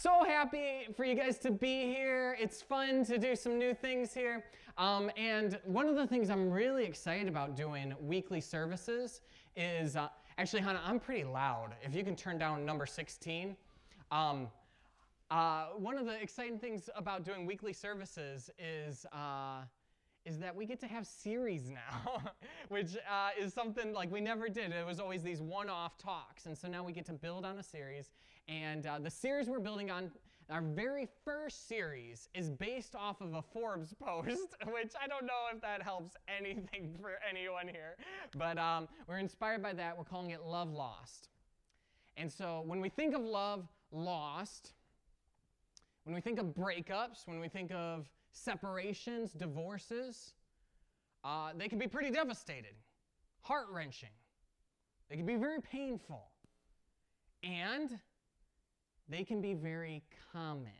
So happy for you guys to be here. It's fun to do some new things here. And one of the things I'm really excited about doing weekly services is, actually, Hannah, I'm pretty loud. If you can turn down number 16. One of the exciting things about doing weekly services is that we get to have series now, which is something like we never did. It was always these one-off talks, and so now we get to build on a series. And the series we're building on, our very first series, is based off of a Forbes post, which I don't know if that helps anything for anyone here. But we're inspired by that. We're calling it Love Lost. And so when we think of love lost, when we think of breakups, when we think of separations, divorces, they can be pretty devastating, heart-wrenching. They can be very painful. And they can be very common.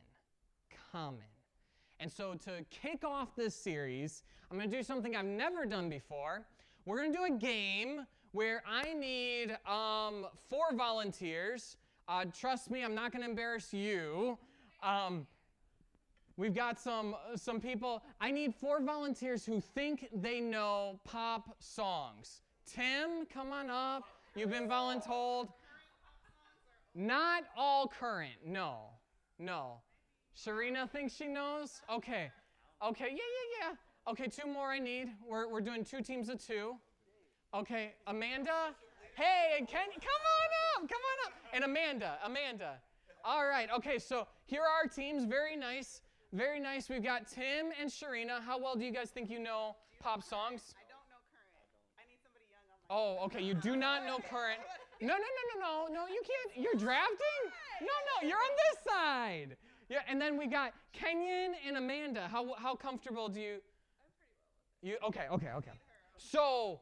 And so to kick off this series, I'm going to do something I've never done before. We're going to do a game where I need 4 volunteers. Trust me, I'm not going to embarrass you. We've got some people. I need 4 volunteers who think they know pop songs. Tim, come on up. You've been voluntold. Not all current. No. Sharina thinks she knows? Okay, yeah. Okay, 2 more I need. We're doing 2 teams of 2. Okay, Amanda. Hey, and Ken, come on up. And Amanda. All right, okay, so here are our teams. Very nice. We've got Tim and Sharina. How well do you guys think you know pop songs? I don't know current. I need somebody young on my Oh, okay, you do not know current. No, you can't. You're drafting? No, you're on this side. Yeah, and then we got Kenyon and Amanda. How comfortable do you? I'm pretty well with it. Okay. So,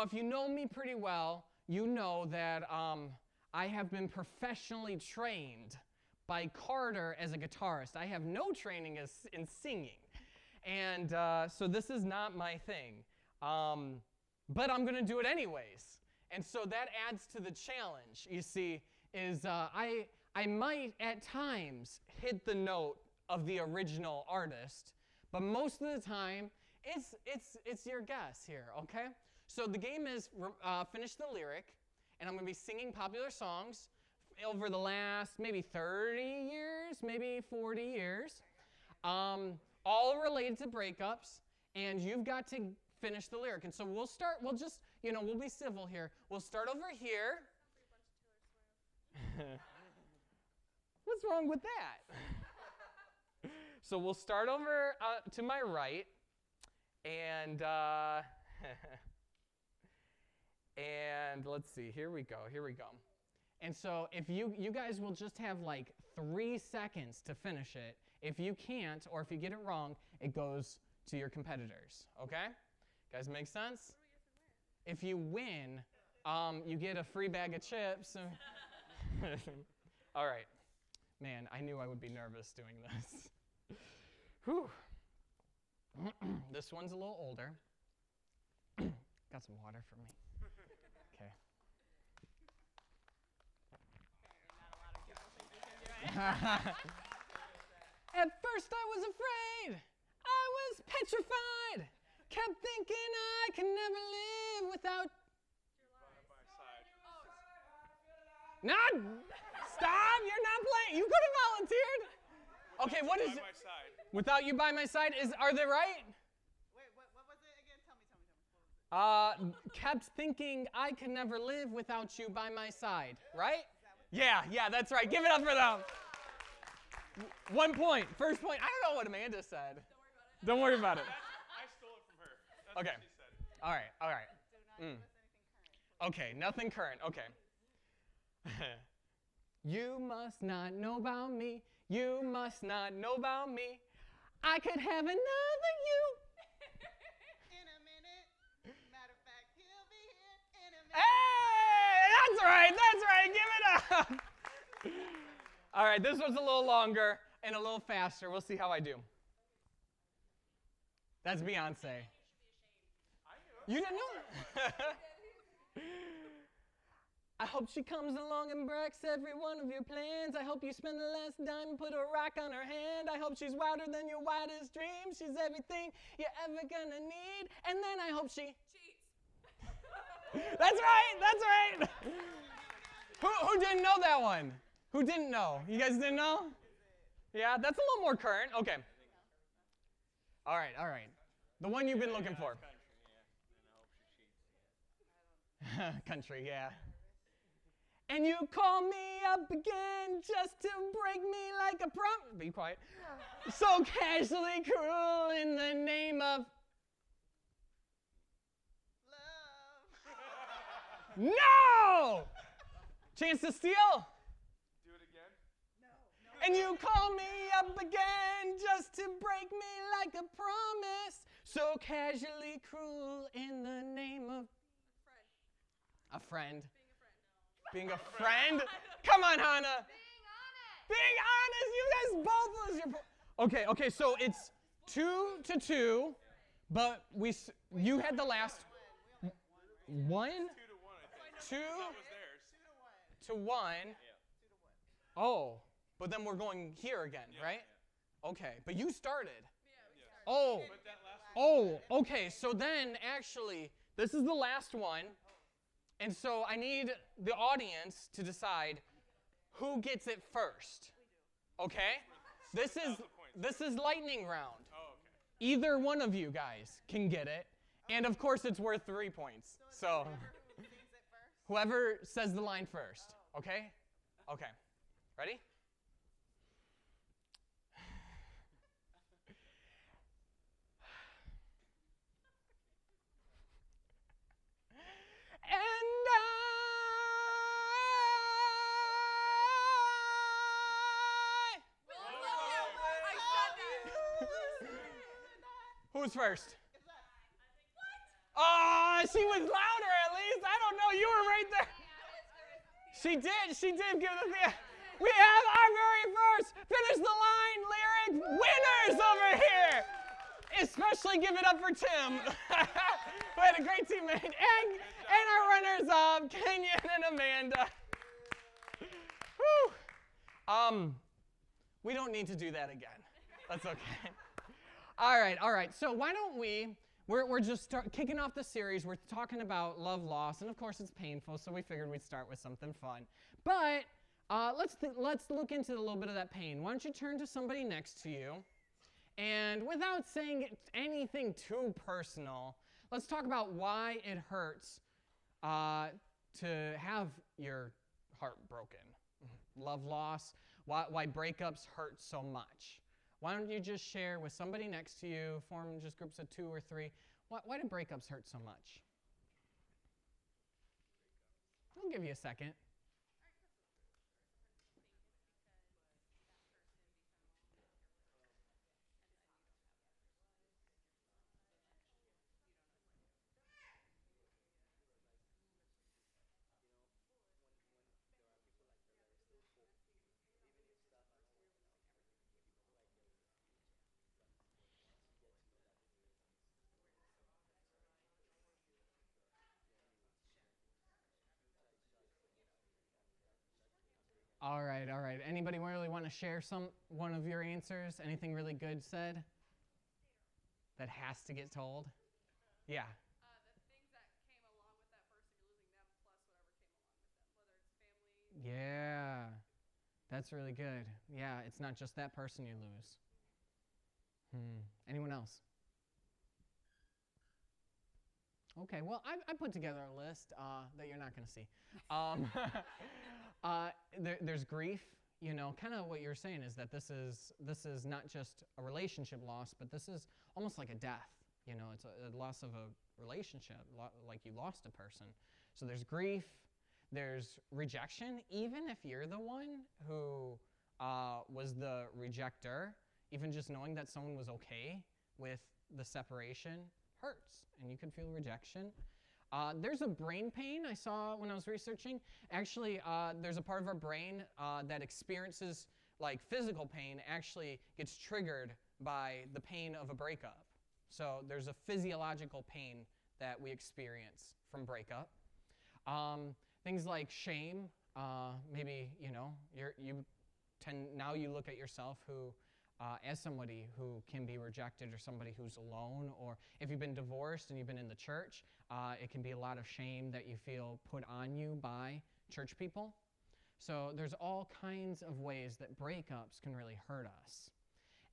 if you know me pretty well, you know that I have been professionally trained by Carter as a guitarist. I have no training in singing, and so this is not my thing. But I'm going to do it anyways. And so that adds to the challenge, you see, is I might at times hit the note of the original artist, but most of the time it's your guess here, okay? So the game is finish the lyric, and I'm going to be singing popular songs over the last maybe 30 years, maybe 40 years, all related to breakups, and you've got to finish the lyric. And so we'll be civil here. We'll start over here. What's wrong with that? So we'll start over to my right, and and let's see. Here we go. And so if you guys will just have like 3 seconds to finish it. If you can't, or if you get it wrong, it goes to your competitors. Okay? Guys, make sense? If you win, you get a free bag of chips. All right. Man, I knew I would be nervous doing this. Whew. This one's a little older. Got some water for me. Okay. At first I was afraid. I was petrified. Kept thinking I could never live without your light. No, stop! You're not playing. You could have volunteered. Okay, what is it? Without you by my side. Are they right? Wait, what was it again? Tell me. Kept thinking I could never live without you by my side. Right? Yeah, that's right. Give it up for them. 1 point. First point. I don't know what Amanda said. Don't worry about it. I stole it from her. That's Okay. what she said. All right. Do not give us anything current. Okay, nothing current. Okay. You must not know about me. You must not know about me. I could have another you. In a minute. Matter of fact, he'll be here in a minute. Hey, that's right. Give it up. All right, this one's a little longer and a little faster. We'll see how I do. That's Beyonce. I knew. You didn't know that? I hope she comes along and breaks every one of your plans. I hope you spend the last dime and put a rock on her hand. I hope she's wilder than your wildest dreams. She's everything you're ever gonna need. And then I hope she Cheats. That's right, that's right. Who didn't know that one? Who didn't know? You guys didn't know? Yeah, that's a little more current. Okay. All right. The one you've been looking for. Country, yeah. And you call me up again just to break me like a Be quiet. So casually cruel in the name of Love. No! Chance to steal? Do it again. No. And you call me up again just to break me like a promise. So casually cruel in the name of a friend. Being a friend? Come on, Hannah. Being honest. You guys both lose your Okay, so it's 2-2, but you had the last one? 2-1, I think. 2 That was theirs. to 1. Yeah. Oh, but then we're going here again, right? Yeah. Okay, but you started. Yes. Oh, But that last one. okay, so then actually, this is the last one. And so I need the audience to decide who gets it first. Okay? This is lightning round. Oh, okay. Either one of you guys can get it. And of course it's worth 3 points. So whoever says the line first. Okay? Okay. Ready? And Who's first? Oh, she was louder at least. I don't know. You were right there. She did give us the... We have our very first Finish the Line lyric winners over here. Especially give it up for Tim. We had a great teammate. And our runners-up, Kenyon and Amanda. Whew. We don't need to do that again. That's okay. All right. So why don't we're just kicking off the series. We're talking about love loss, and of course it's painful, so we figured we'd start with something fun. But let's look into a little bit of that pain. Why don't you turn to somebody next to you, and without saying anything too personal, let's talk about why it hurts to have your heart broken. Love loss, why breakups hurt so much. Why don't you just share with somebody next to you, form just groups of 2 or 3. Why do breakups hurt so much? I'll give you a second. All right. Anybody really want to share one of your answers? Anything really good said that has to get told? Yeah. The things that came along with that person, you're losing them plus whatever came along with them, whether it's family. Yeah. That's really good. Yeah, it's not just that person you lose. Anyone else? Okay, well, I put together a list that you're not going to see. There's grief. You know, kind of what you're saying is that this is not just a relationship loss, but this is almost like a death. You know, it's a loss of a relationship, like you lost a person. So there's grief, there's rejection, even if you're the one who was the rejecter, even just knowing that someone was okay with the separation hurts, and you can feel rejection. There's a brain pain I saw when I was researching. Actually, there's a part of our brain that experiences like physical pain actually gets triggered by the pain of a breakup. So there's a physiological pain that we experience from breakup. Things like shame. Maybe, now you look at yourself as somebody who can be rejected or somebody who's alone, or if you've been divorced and you've been in the church, it can be a lot of shame that you feel put on you by church people. So there's all kinds of ways that breakups can really hurt us.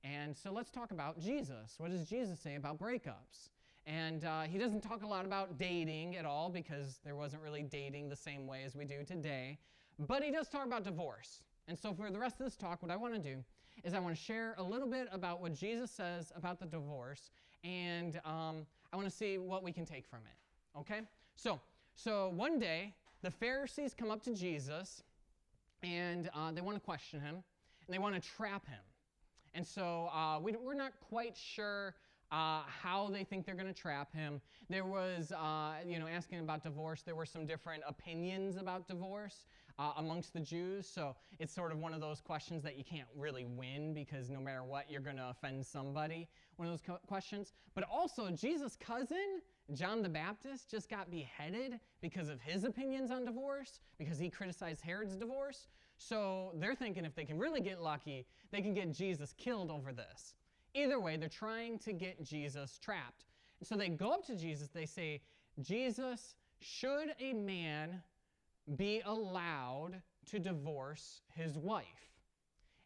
And so let's talk about Jesus. What does Jesus say about breakups? And he doesn't talk a lot about dating at all, because there wasn't really dating the same way as we do today. But he does talk about divorce. And so for the rest of this talk, what I want to do is I want to share a little bit about what Jesus says about the divorce, and I want to see what we can take from it. Okay? So one day, the Pharisees come up to Jesus, and they want to question him, and they want to trap him. And so we're not quite sure how they think they're going to trap him. There was, asking about divorce. There were some different opinions about divorce amongst the Jews. So it's sort of one of those questions that you can't really win, because no matter what, you're going to offend somebody. One of those questions. But also, Jesus' cousin, John the Baptist, just got beheaded because of his opinions on divorce, because he criticized Herod's divorce. So they're thinking if they can really get lucky, they can get Jesus killed over this. Either way, they're trying to get Jesus trapped. And so they go up to Jesus, they say, Jesus, should a man be allowed to divorce his wife?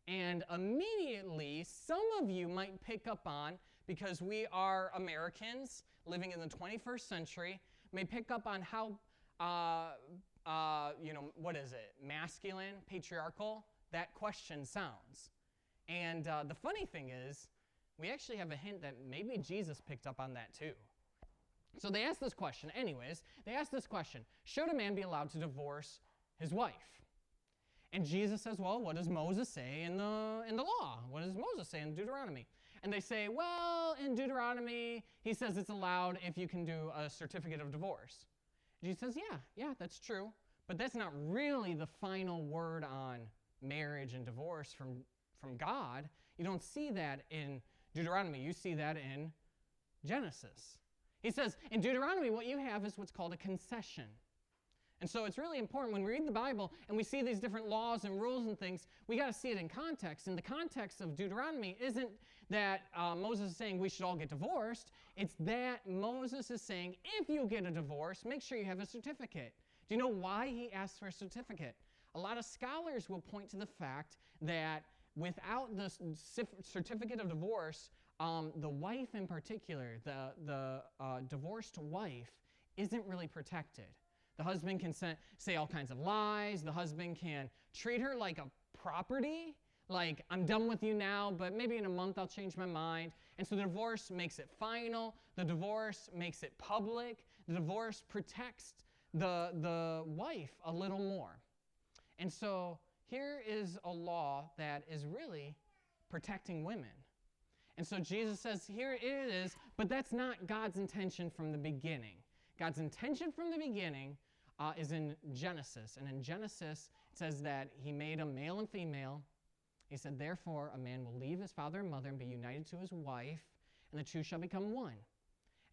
And immediately, some of you might pick up on, because we are Americans living in the 21st century, may pick up on how, masculine, patriarchal, that question sounds. And the funny thing is, we actually have a hint that maybe Jesus picked up on that too. So they asked this question. Anyways, they asked this question: should a man be allowed to divorce his wife? And Jesus says, well, what does Moses say in the law? What does Moses say in Deuteronomy? And they say, well, in Deuteronomy, he says it's allowed if you can do a certificate of divorce. Jesus says, yeah, that's true. But that's not really the final word on marriage and divorce from God. You don't see that in Deuteronomy. You see that in Genesis. He says, in Deuteronomy, what you have is what's called a concession. And so it's really important when we read the Bible and we see these different laws and rules and things, we got to see it in context. And the context of Deuteronomy isn't that Moses is saying we should all get divorced. It's that Moses is saying, if you get a divorce, make sure you have a certificate. Do you know why he asks for a certificate? A lot of scholars will point to the fact that without the certificate of divorce, the wife in particular, the divorced wife, isn't really protected. The husband can say all kinds of lies. The husband can treat her like a property, like, I'm done with you now, but maybe in a month I'll change my mind. And so the divorce makes it final. The divorce makes it public. The divorce protects the wife a little more. And so here is a law that is really protecting women. And so Jesus says, here it is, but that's not God's intention from the beginning. God's intention from the beginning is in Genesis. And in Genesis, it says that he made a male and female. He said, therefore, a man will leave his father and mother and be united to his wife, and the two shall become one.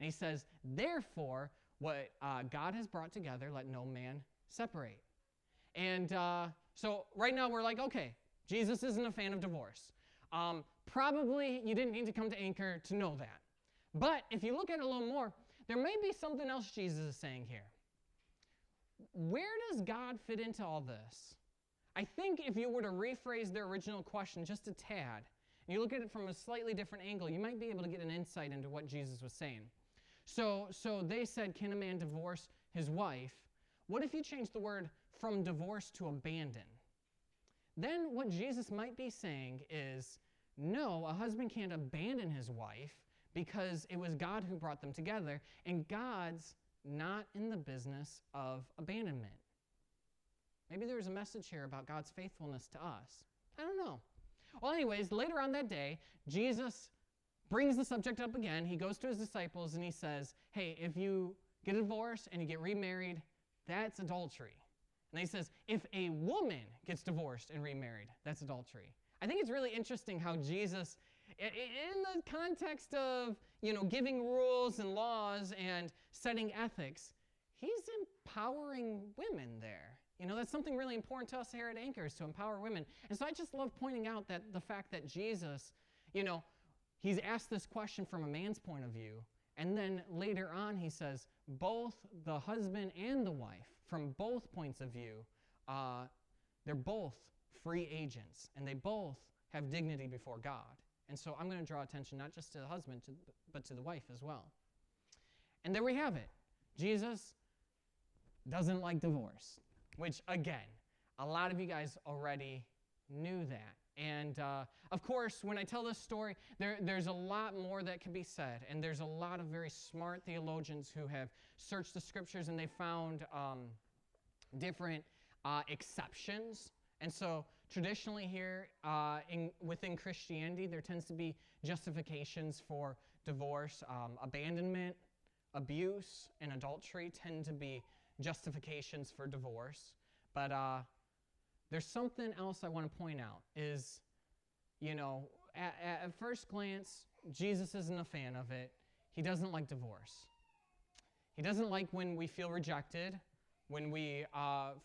And he says, therefore, what God has brought together, let no man separate. And so right now we're like, okay, Jesus isn't a fan of divorce. Probably you didn't need to come to Anchor to know that. But if you look at it a little more, there may be something else Jesus is saying here. Where does God fit into all this? I think if you were to rephrase their original question just a tad, and you look at it from a slightly different angle, you might be able to get an insight into what Jesus was saying. So they said, can a man divorce his wife? What if you change the word from divorce to abandon? Then what Jesus might be saying is, no, a husband can't abandon his wife because it was God who brought them together, and God's not in the business of abandonment. Maybe there's a message here about God's faithfulness to us. I don't know. Well, anyways, later on that day, Jesus brings the subject up again. He goes to his disciples and he says, hey, if you get a divorce and you get remarried, that's adultery. And he says, if a woman gets divorced and remarried, that's adultery. I think it's really interesting how Jesus, in the context of, giving rules and laws and setting ethics, he's empowering women there. You know, that's something really important to us here at Anchor, is to empower women. And so I just love pointing out that the fact that Jesus, you know, he's asked this question from a man's point of view, and then later on he says both the husband and the wife, from both points of view, they're both free agents, and they both have dignity before God. And so I'm going to draw attention not just to the husband, but to the wife as well. And there we have it. Jesus doesn't like divorce, which, again, a lot of you guys already knew that. And, of course, when I tell this story, there's a lot more that can be said. And there's a lot of very smart theologians who have searched the scriptures, and they found different exceptions. And so traditionally here within Christianity, there tends to be justifications for divorce. Abandonment, abuse, and adultery tend to be justifications for divorce. But there's something else I want to point out is, you know, at first glance, Jesus isn't a fan of it. He doesn't like divorce. He doesn't like when we feel rejected, when we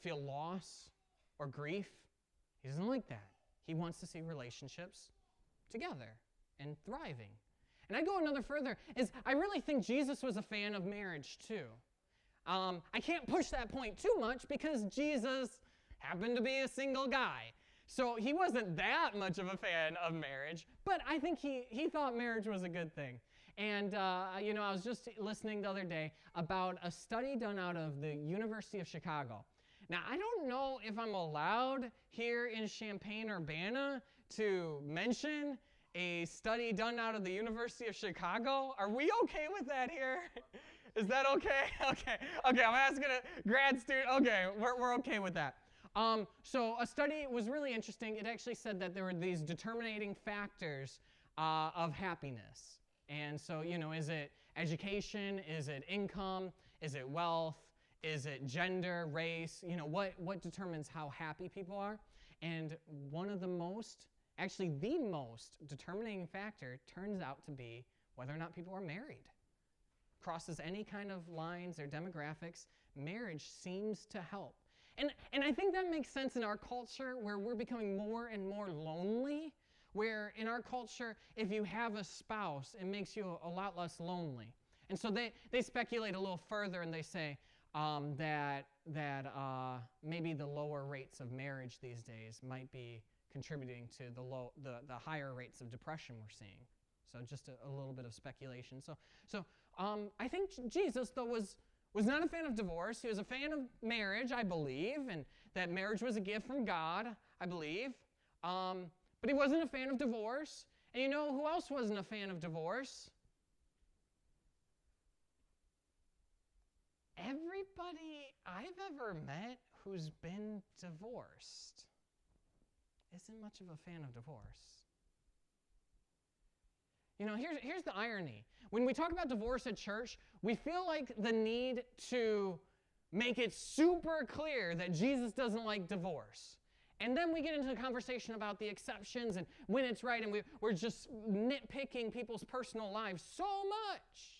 feel loss or grief. He doesn't like that. He wants to see relationships together and thriving. And I go another further, is I really think Jesus was a fan of marriage too. I can't push that point too much because Jesus happened to be a single guy. So he wasn't that much of a fan of marriage, but I think he thought marriage was a good thing. And, you know, I was just listening the other day about a study done out of the University of Chicago. Now, I don't know if I'm allowed here in Champaign-Urbana to mention a study done out of the University of Chicago. Are we okay with that here? Is that okay? Okay, I'm asking a grad student. Okay, we're okay with that. So a study was really interesting. It actually said that there were these determining factors of happiness. And so, you know, is it education? Is it income? Is it wealth? Is it gender, race? You know, what determines how happy people are? And one of the most, actually the most determining factor turns out to be whether or not people are married. Crosses any kind of lines or demographics, marriage seems to help. And I think that makes sense in our culture where we're becoming more and more lonely, where in our culture, if you have a spouse, it makes you a lot less lonely. And so they speculate a little further and they say that maybe the lower rates of marriage these days might be contributing to the higher rates of depression we're seeing. So just a little bit of speculation. So I think Jesus, though, was not a fan of divorce. He was a fan of marriage, I believe, and that marriage was a gift from God, I believe. But he wasn't a fan of divorce. And you know who else wasn't a fan of divorce? Everybody I've ever met who's been divorced isn't much of a fan of divorce. You know, here's the irony. When we talk about divorce at church, we feel like the need to make it super clear that Jesus doesn't like divorce. And then we get into a conversation about the exceptions and when it's right, and we're just nitpicking people's personal lives so much.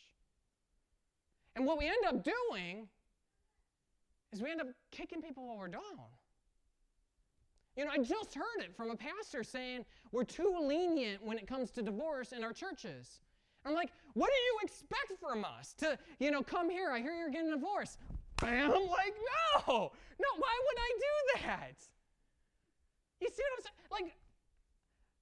And what we end up doing is we end up kicking people while we're down. You know, I just heard it from a pastor saying we're too lenient when it comes to divorce in our churches. I'm like, what do you expect from us? To, you know, come here, I hear you're getting a divorce. Bam, I'm like, no, why would I do that? You see what I'm saying? Like,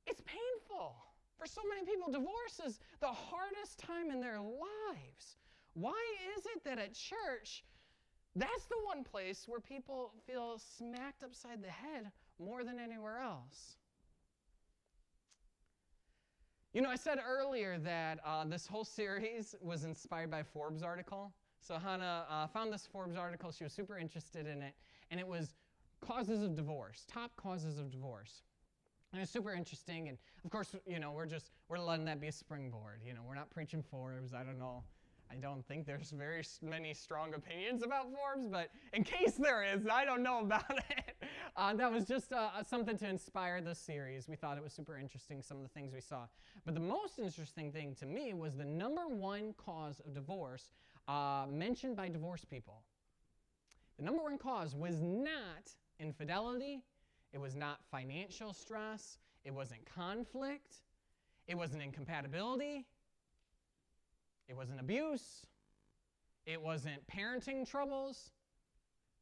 it's painful. For so many people, divorce is the hardest time in their lives. Why is it that at church, that's the one place where people feel smacked upside the head more than anywhere else? You know, I said earlier that this whole series was inspired by a Forbes article. So Hannah found this Forbes article. She was super interested in it. And it was causes of divorce, top causes of divorce. And it's super interesting. And of course, you know, we're letting that be a springboard. You know, we're not preaching Forbes. I don't know. I don't think there's very many strong opinions about Forbes, but in case there is, I don't know about it. That was just something to inspire this series. We thought it was super interesting, some of the things we saw. But the most interesting thing to me was the number one cause of divorce mentioned by divorced people. The number one cause was not infidelity. It was not financial stress. It wasn't conflict. It wasn't incompatibility. It wasn't abuse. It wasn't parenting troubles.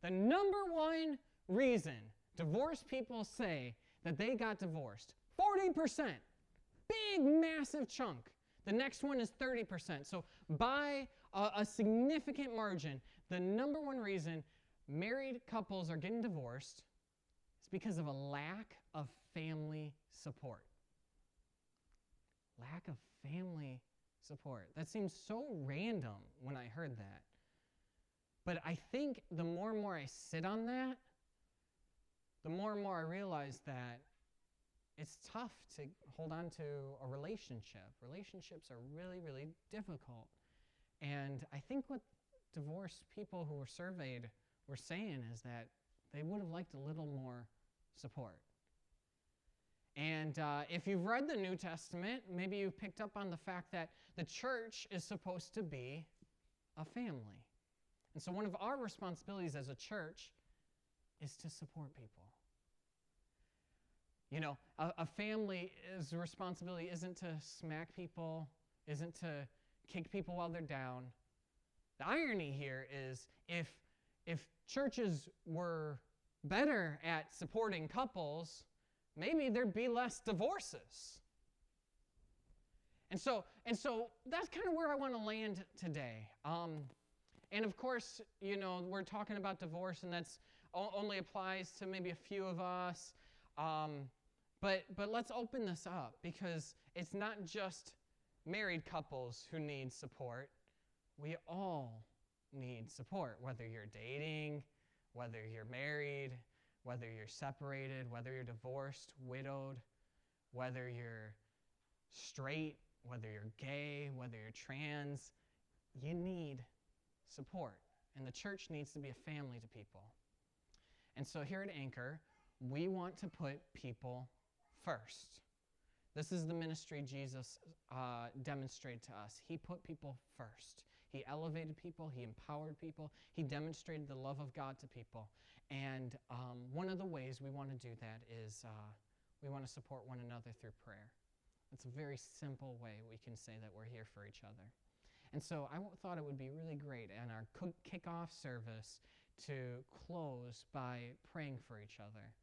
The number one reason divorced people say that they got divorced, 40%, big, massive chunk. The next one is 30%. So by a significant margin, the number one reason married couples are getting divorced is because of a lack of family support. Lack of family support. That seems so random when I heard that. But I think the more and more I sit on that, the more and more I realize that it's tough to hold on to a relationship. Relationships are really, really difficult. And I think what divorced people who were surveyed were saying is that they would have liked a little more support. And if you've read the New Testament, maybe you've picked up on the fact that the church is supposed to be a family. And so one of our responsibilities as a church is to support people. You know, a family's responsibility isn't to smack people, isn't to kick people while they're down. The irony here is if churches were better at supporting couples, maybe there'd be less divorces. And so that's kind of where I want to land today. And of course, you know, we're talking about divorce, and that's only applies to maybe a few of us. But let's open this up, because it's not just married couples who need support. We all need support, whether you're dating, whether you're married, whether you're separated, whether you're divorced, widowed, whether you're straight, whether you're gay, whether you're trans. You need support. And the church needs to be a family to people. And so here at Anchor, we want to put people first. This is the ministry Jesus demonstrated to us. He put people first. He elevated people. He empowered people. He demonstrated the love of God to people. And one of the ways we want to do that is we want to support one another through prayer. It's a very simple way we can say that we're here for each other. And so I thought it would be really great in our kickoff service to close by praying for each other.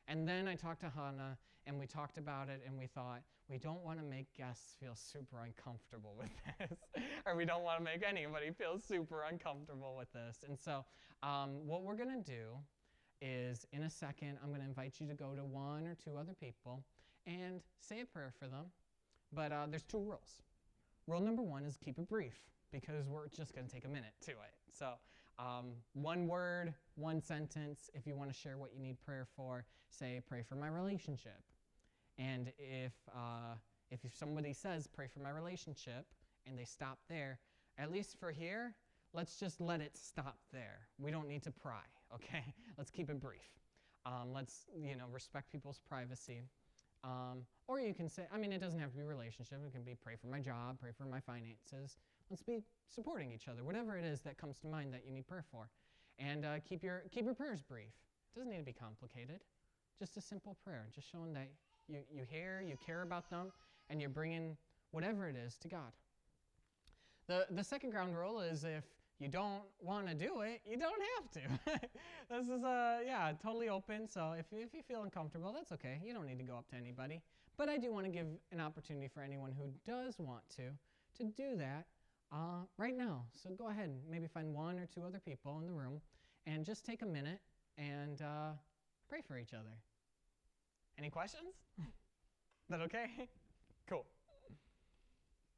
And then I talked to Hannah, and we talked about it, and we thought, we don't want to make guests feel super uncomfortable with this, or we don't want to make anybody feel super uncomfortable with this. And so what we're going to do is, in a second, I'm going to invite you to go to one or two other people and say a prayer for them. But there's two rules. Rule number one is keep it brief, because we're just going to take a minute to it. So one word, one sentence. If you want to share what you need prayer for, say, pray for my relationship. And if somebody says, pray for my relationship, and they stop there, at least for here, let's just let it stop there. We don't need to pry, okay? Let's keep it brief. Let's, respect people's privacy. Or you can say, it doesn't have to be relationship. It can be pray for my job, pray for my finances. Let's be supporting each other, whatever it is that comes to mind that you need prayer for. And keep your prayers brief. It doesn't need to be complicated. Just a simple prayer, just showing that you care about them, and you're bringing whatever it is to God. The second ground rule is if you don't want to do it, you don't have to. This is totally open. So if you feel uncomfortable, that's okay. You don't need to go up to anybody. But I do want to give an opportunity for anyone who does want to do that right now. So go ahead and maybe find one or two other people in the room and just take a minute and pray for each other. Any questions? Is that okay? Cool.